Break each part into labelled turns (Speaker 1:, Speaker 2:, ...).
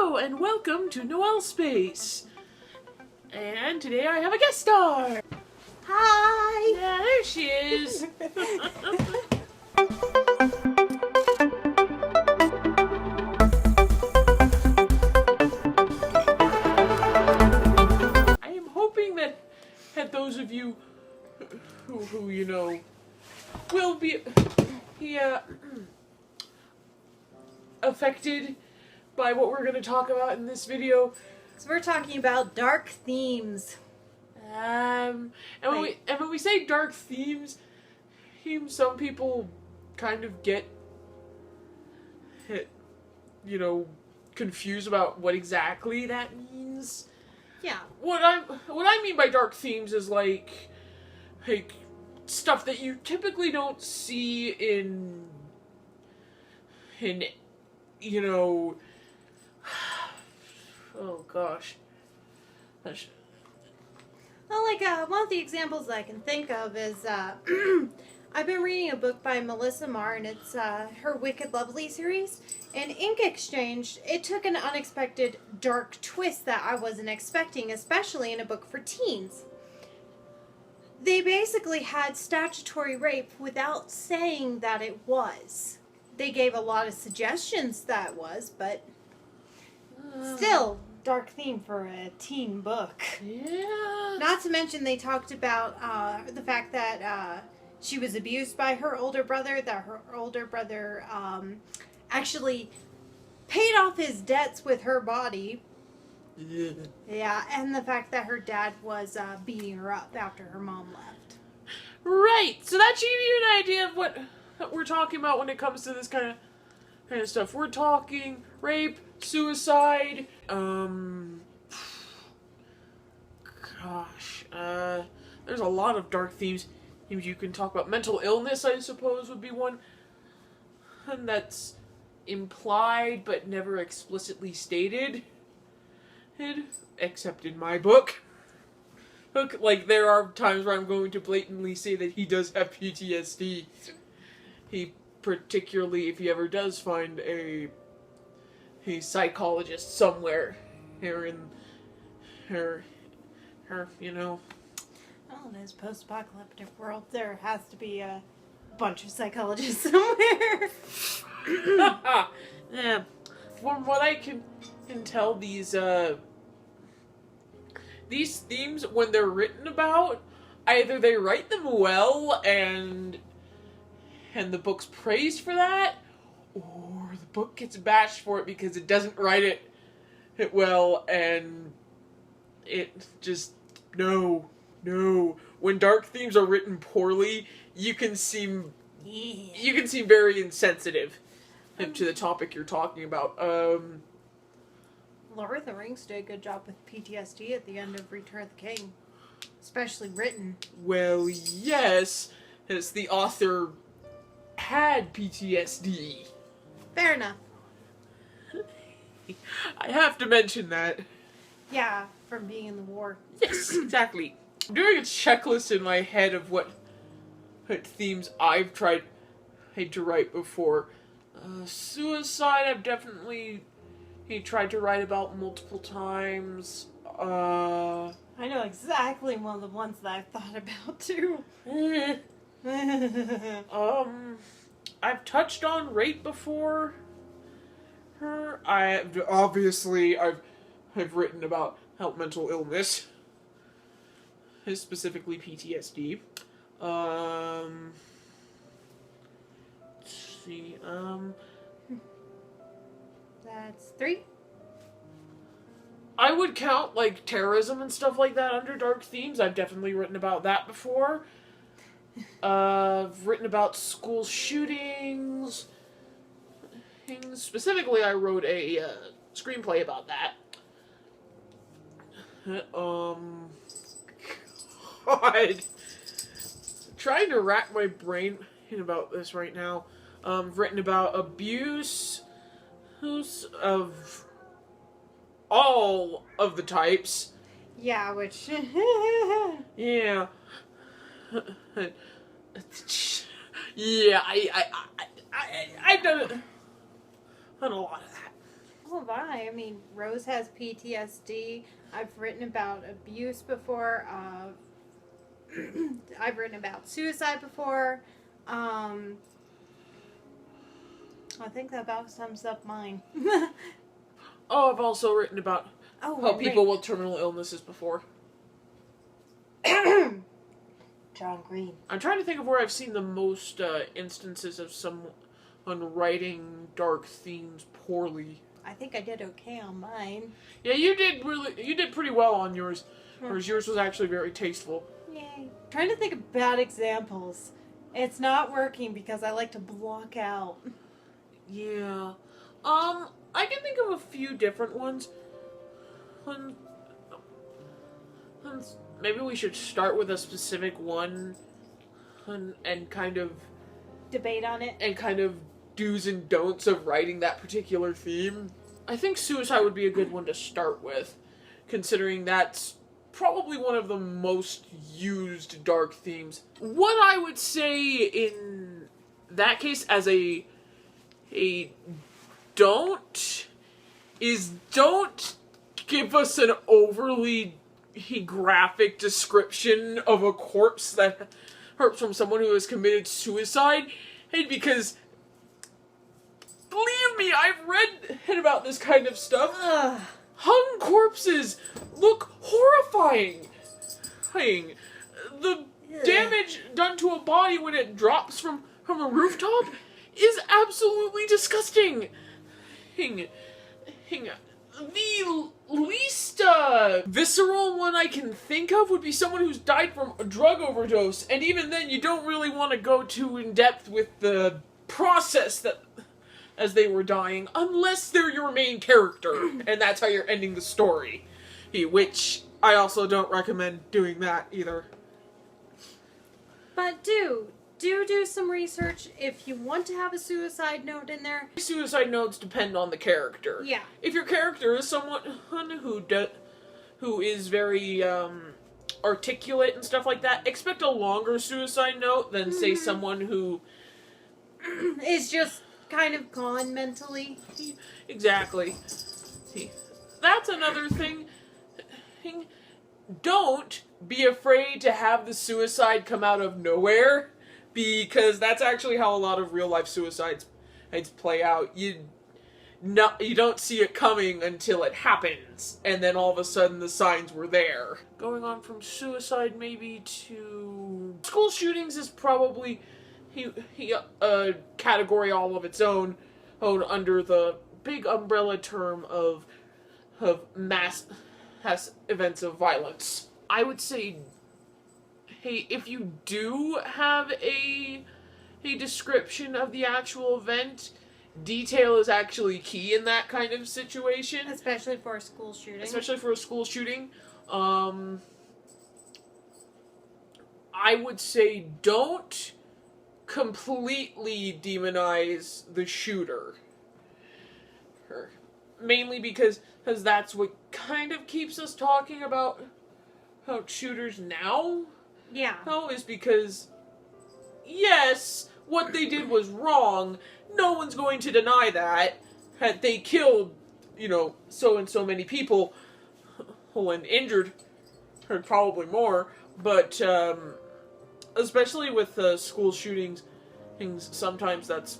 Speaker 1: Hello and welcome to Noël Space. And today I have a guest star.
Speaker 2: Hi!
Speaker 1: Yeah, there she is. I am hoping that those of you who you know will be affected by what we're going to talk about in this video.
Speaker 2: So we're talking about dark themes.
Speaker 1: And when we say dark themes, some people kind of get confused about what exactly that means.
Speaker 2: Yeah.
Speaker 1: What I mean by dark themes is like stuff that you typically don't see in oh gosh.
Speaker 2: Well, one of the examples I can think of is, I've been reading a book by Melissa Marr, and it's her Wicked Lovely series. And Ink Exchange, it took an unexpected dark twist that I wasn't expecting, especially in a book for teens. They basically had statutory rape without saying that it was. They gave a lot of suggestions that it was, but still, dark theme for a teen book.
Speaker 1: Yeah.
Speaker 2: Not to mention they talked about the fact that she was abused by her older brother, that her older brother actually paid off his debts with her body.
Speaker 1: Yeah.
Speaker 2: Yeah, and the fact that her dad was beating her up after her mom left.
Speaker 1: Right. So that should give you an idea of what we're talking about when it comes to this kind of stuff. We're talking rape, suicide, there's a lot of dark themes you can talk about. Mental illness, I suppose, would be one. And that's implied but never explicitly stated. Except in my book. Like, there are times where I'm going to blatantly say that he does have PTSD. He particularly, if he ever does find a psychologist somewhere here in her,
Speaker 2: Well, in this post-apocalyptic world, there has to be a bunch of psychologists somewhere.
Speaker 1: Yeah. From what I can tell, these themes, when they're written about, either they write them well and the book's praised for that, or the book gets bashed for it because it doesn't write it well, and it just no. When dark themes are written poorly, you can seem very insensitive to the topic you're talking about.
Speaker 2: Lord of the Rings did a good job with PTSD at the end of Return of the King. Especially written.
Speaker 1: Well, yes, as the author had PTSD.
Speaker 2: Fair enough.
Speaker 1: I have to mention that.
Speaker 2: Yeah, from being in the war.
Speaker 1: Yes, exactly. I'm doing a checklist in my head of what themes I've tried to write before. Suicide, I've definitely tried to write about multiple times.
Speaker 2: I know exactly one of the ones that I've thought about too.
Speaker 1: I've touched on rape before. I've written about mental illness, specifically PTSD. Let's see.
Speaker 2: That's 3.
Speaker 1: I would count like terrorism and stuff like that under dark themes. I've definitely written about that before. I've written about school shootings. Specifically, I wrote a screenplay about that. God. Trying to rack my brain about this right now. I've written about abuse of all of the types.
Speaker 2: Yeah, which...
Speaker 1: Yeah. Yeah, I've done a lot of that.
Speaker 2: So have I. I mean, Rose has PTSD. I've written about abuse before. I've written about suicide before. I think that about sums up mine.
Speaker 1: Oh, I've also written about how people with terminal illnesses before.
Speaker 2: John Green.
Speaker 1: I'm trying to think of where I've seen the most instances of someone writing dark themes poorly.
Speaker 2: I think I did okay on mine.
Speaker 1: Yeah, you did pretty well on yours. Whereas yours was actually very tasteful.
Speaker 2: Yay. Trying to think of bad examples. It's not working because I like to block out.
Speaker 1: Yeah. I can think of a few different ones. Maybe we should start with a specific one and kind of
Speaker 2: debate on it.
Speaker 1: And kind of do's and don'ts of writing that particular theme. I think suicide would be a good one to start with, considering that's probably one of the most used dark themes. What I would say in that case as a don't give us an overly graphic description of a corpse that hurts from someone who has committed suicide, because believe me, I've read about this kind of stuff. Hung corpses look horrifying. The damage done to a body when it drops from a rooftop is absolutely disgusting. The least visceral one I can think of would be someone who's died from a drug overdose, and even then you don't really want to go too in depth with the process that as they were dying, unless they're your main character, and that's how you're ending the story. Which I also don't recommend doing that either.
Speaker 2: But do some research if you want to have a suicide note in there.
Speaker 1: Suicide notes depend on the character.
Speaker 2: Yeah.
Speaker 1: If your character is someone who is very articulate and stuff like that, expect a longer suicide note than say someone who
Speaker 2: is just kind of gone mentally.
Speaker 1: Exactly. That's another thing. Don't be afraid to have the suicide come out of nowhere, because that's actually how a lot of real life suicides play out. You don't see it coming until it happens, and then all of a sudden the signs were there. Going on from suicide maybe to school shootings is probably a category all of its own under the big umbrella term of mass events of violence. I would say, if you do have a description of the actual event, detail is actually key in that kind of situation.
Speaker 2: Especially for a school shooting.
Speaker 1: I would say don't completely demonize the shooter. Mainly because that's what kind of keeps us talking about shooters now.
Speaker 2: Yeah.
Speaker 1: Is because, yes, what they did was wrong. No one's going to deny that. They killed, so and so many people and injured probably more. But, especially with school shootings, sometimes that's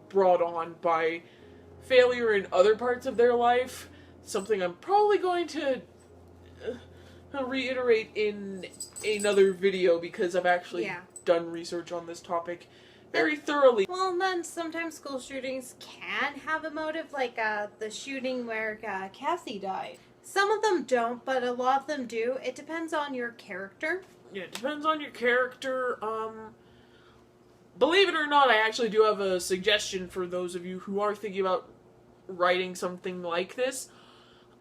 Speaker 1: brought on by failure in other parts of their life. Something I'm probably going to reiterate in another video, because I've actually done research on this topic very thoroughly.
Speaker 2: Well, and then sometimes school shootings can have a motive, like the shooting where Cassie died. Some of them don't, but a lot of them do. It depends on your character.
Speaker 1: Yeah, it depends on your character. Believe it or not, I actually do have a suggestion for those of you who are thinking about writing something like this.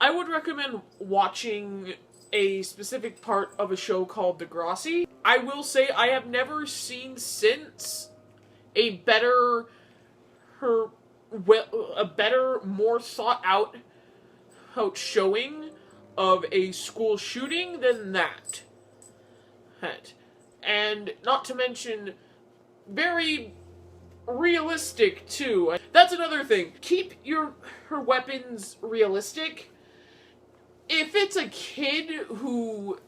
Speaker 1: I would recommend watching a specific part of a show called Degrassi. I will say I have never seen since a better, more thought out showing of a school shooting than that. And not to mention very realistic too. That's another thing. Keep her weapons realistic. If it's a kid who,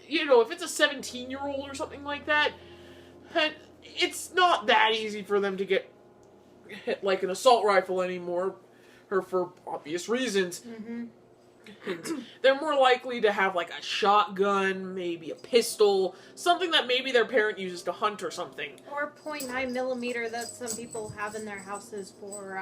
Speaker 1: if it's a 17-year-old or something like that, it's not that easy for them to get hit like an assault rifle anymore, or for obvious reasons.
Speaker 2: Mm-hmm.
Speaker 1: And they're more likely to have like a shotgun, maybe a pistol, something that maybe their parent uses to hunt or something.
Speaker 2: Or .9mm that some people have in their houses for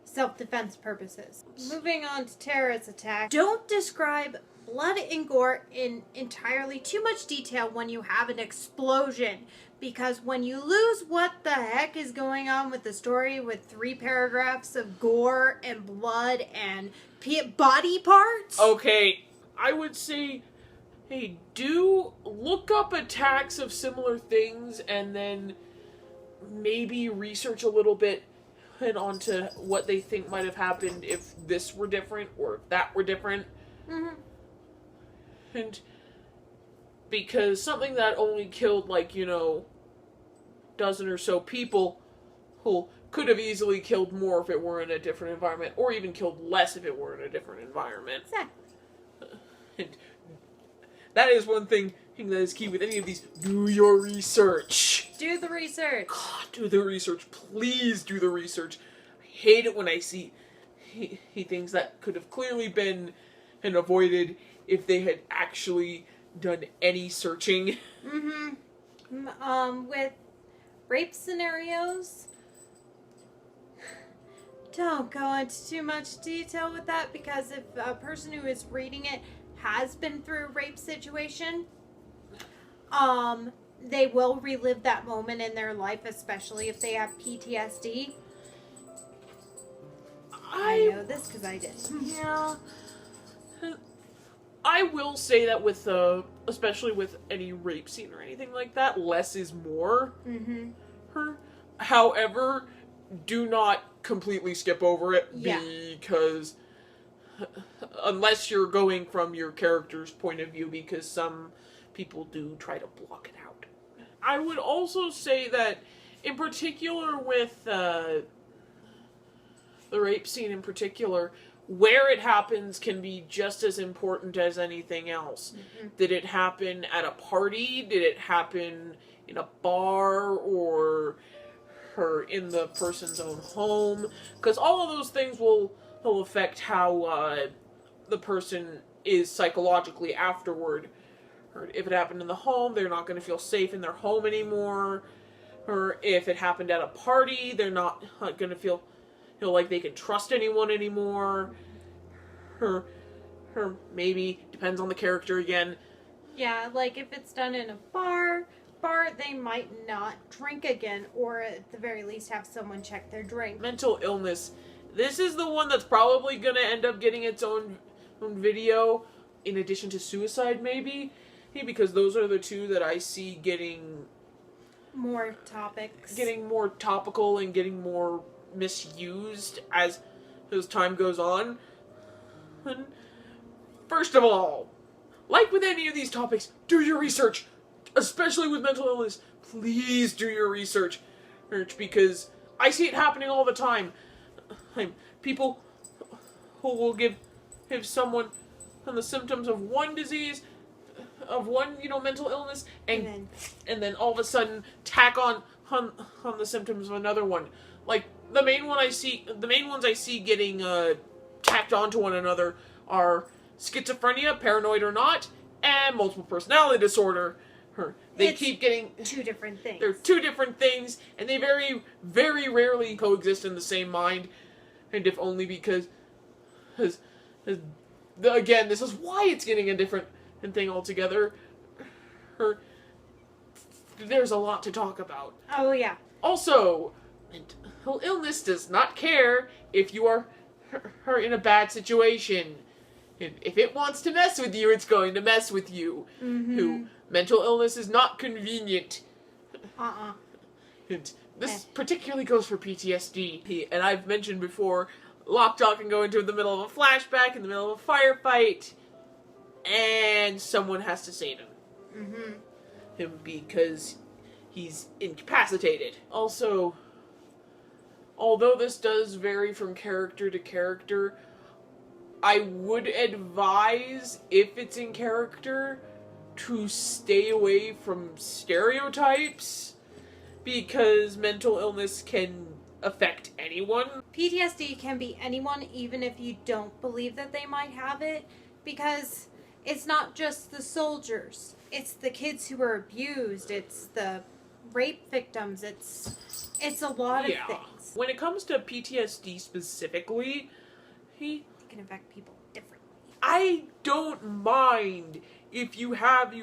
Speaker 2: self-defense purposes. Moving on to terrorist attack. Don't describe blood and gore in entirely too much detail when you have an explosion. Because when you lose what the heck is going on with the story with 3 paragraphs of gore and blood and body parts.
Speaker 1: Okay, I would say, hey, do look up attacks of similar things and then maybe research a little bit and onto what they think might have happened if this were different or if that were different.
Speaker 2: Mm-hmm.
Speaker 1: And because something that only killed, like, dozen or so people who could have easily killed more if it were in a different environment, or even killed less if it were in a different environment.
Speaker 2: Exactly.
Speaker 1: And that is one thing that is key with any of these. Do your research.
Speaker 2: Do the research.
Speaker 1: God, do the research. Please do the research. I hate it when I see things that could have clearly been avoided if they had actually done any searching.
Speaker 2: Mm-hmm. With rape scenarios, don't go into too much detail with that, because if a person who is reading it has been through a rape situation, they will relive that moment in their life, especially if they have PTSD. I know this because I did.
Speaker 1: Yeah. I will say that with, especially with any rape scene or anything like that, less is more.
Speaker 2: Mm-hmm.
Speaker 1: However, do not completely skip over it, because unless you're going from your character's point of view, because some people do try to block it out. I would also say that, in particular with the rape scene in particular, where it happens can be just as important as anything else.
Speaker 2: Mm-hmm.
Speaker 1: Did it happen at a party? Did it happen in a bar? Or in the person's own home? Because all of those things will affect how the person is psychologically afterward. Or if it happened in the home, they're not going to feel safe in their home anymore. Or if it happened at a party, they're not going to feel like they can trust anyone anymore. Or maybe, depends on the character again.
Speaker 2: Yeah, like if it's done in a bar, they might not drink again, or at the very least have someone check their drink.
Speaker 1: Mental illness. This is the one that's probably going to end up getting its own video, in addition to suicide, maybe. Because those are the two that I see getting
Speaker 2: more topics.
Speaker 1: Getting more topical and getting more misused as time goes on. And first of all, like with any of these topics, do your research. Especially with mental illness, please do your research. Because I see it happening all the time. People who will give someone the symptoms of one disease, of one, mental illness, and then all of a sudden tack on the symptoms of another one. Like the main ones I see getting tacked onto one another are schizophrenia, paranoid or not, and multiple personality disorder. They keep getting
Speaker 2: 2 different things.
Speaker 1: They're 2 different things, and they very, very rarely coexist in the same mind. And if only because again, this is why it's getting a different thing altogether. There's a lot to talk about.
Speaker 2: Oh, yeah.
Speaker 1: Also, mental illness does not care if you are in a bad situation. If it wants to mess with you, it's going to mess with you.
Speaker 2: Mm-hmm.
Speaker 1: Mental illness is not convenient. And this particularly goes for PTSD. And I've mentioned before, Lockjaw can go into the middle of a flashback, in the middle of a firefight, and someone has to save him.
Speaker 2: Mm-hmm.
Speaker 1: Him because he's incapacitated. Also, although this does vary from character to character, I would advise, if it's in character, to stay away from stereotypes, because mental illness can affect anyone.
Speaker 2: PTSD can be anyone, even if you don't believe that they might have it, because it's not just the soldiers. It's the kids who were abused. It's the rape victims. It's a lot of things.
Speaker 1: When it comes to PTSD specifically,
Speaker 2: It can affect people differently.
Speaker 1: I don't mind if you have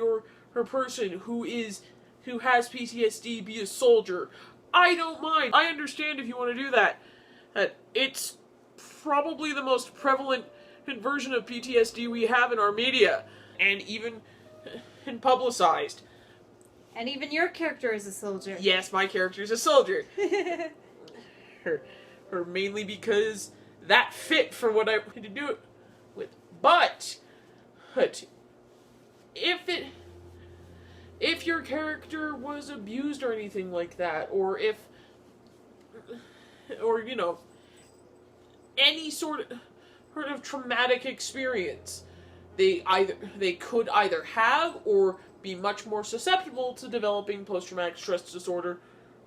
Speaker 1: her person who has PTSD be a soldier. I don't mind. I understand if you want to do that. It's probably the most prevalent version of PTSD we have in our media, and even publicized.
Speaker 2: And even your character is a soldier.
Speaker 1: Yes, my character is a soldier. her mainly because that fit for what I wanted to do it with. But if your character was abused or anything like that, or you know, any sort of traumatic experience, they could either have or be much more susceptible to developing post-traumatic stress disorder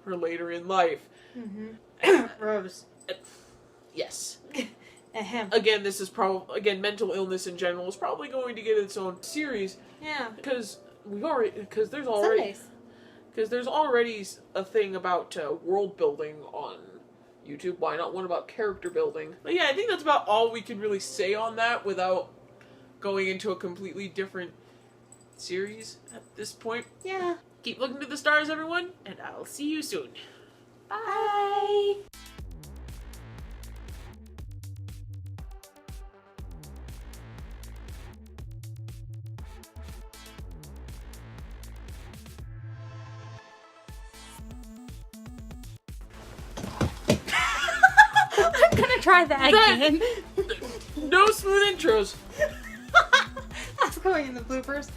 Speaker 1: or later in life.
Speaker 2: Mm-hmm. Rose.
Speaker 1: Yes.
Speaker 2: Ahem.
Speaker 1: Again, this is mental illness in general is probably going to get its own series.
Speaker 2: Yeah.
Speaker 1: Because there's already a thing about world building on YouTube. Why not one about character building? But yeah, I think that's about all we can really say on that without going into a completely different series at this point.
Speaker 2: Yeah.
Speaker 1: Keep looking to the stars, everyone, and I'll see you soon.
Speaker 2: Bye. I'm gonna try that again.
Speaker 1: No smooth intros.
Speaker 2: That's going in the bloopers.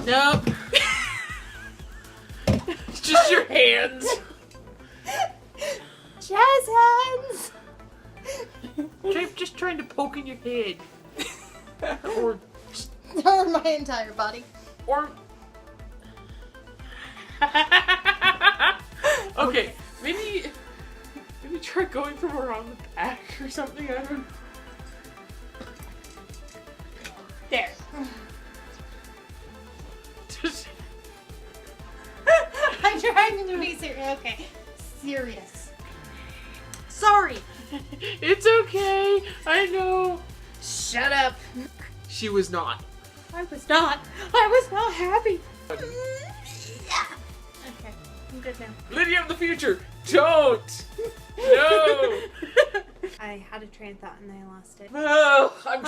Speaker 1: Nope. It's just your hands.
Speaker 2: Jazz hands.
Speaker 1: Just trying to poke in your head. or
Speaker 2: my entire body.
Speaker 1: Or okay, maybe try going from around the back or something. I don't know.
Speaker 2: There.
Speaker 1: Just
Speaker 2: I'm trying to be serious. Okay. Serious. Sorry.
Speaker 1: It's okay. I know.
Speaker 2: Shut up.
Speaker 1: She was not.
Speaker 2: I was not happy. Okay. I'm good now.
Speaker 1: Lydia of the future, don't. No.
Speaker 2: I had a train of thought and I lost it.
Speaker 1: Oh, I'm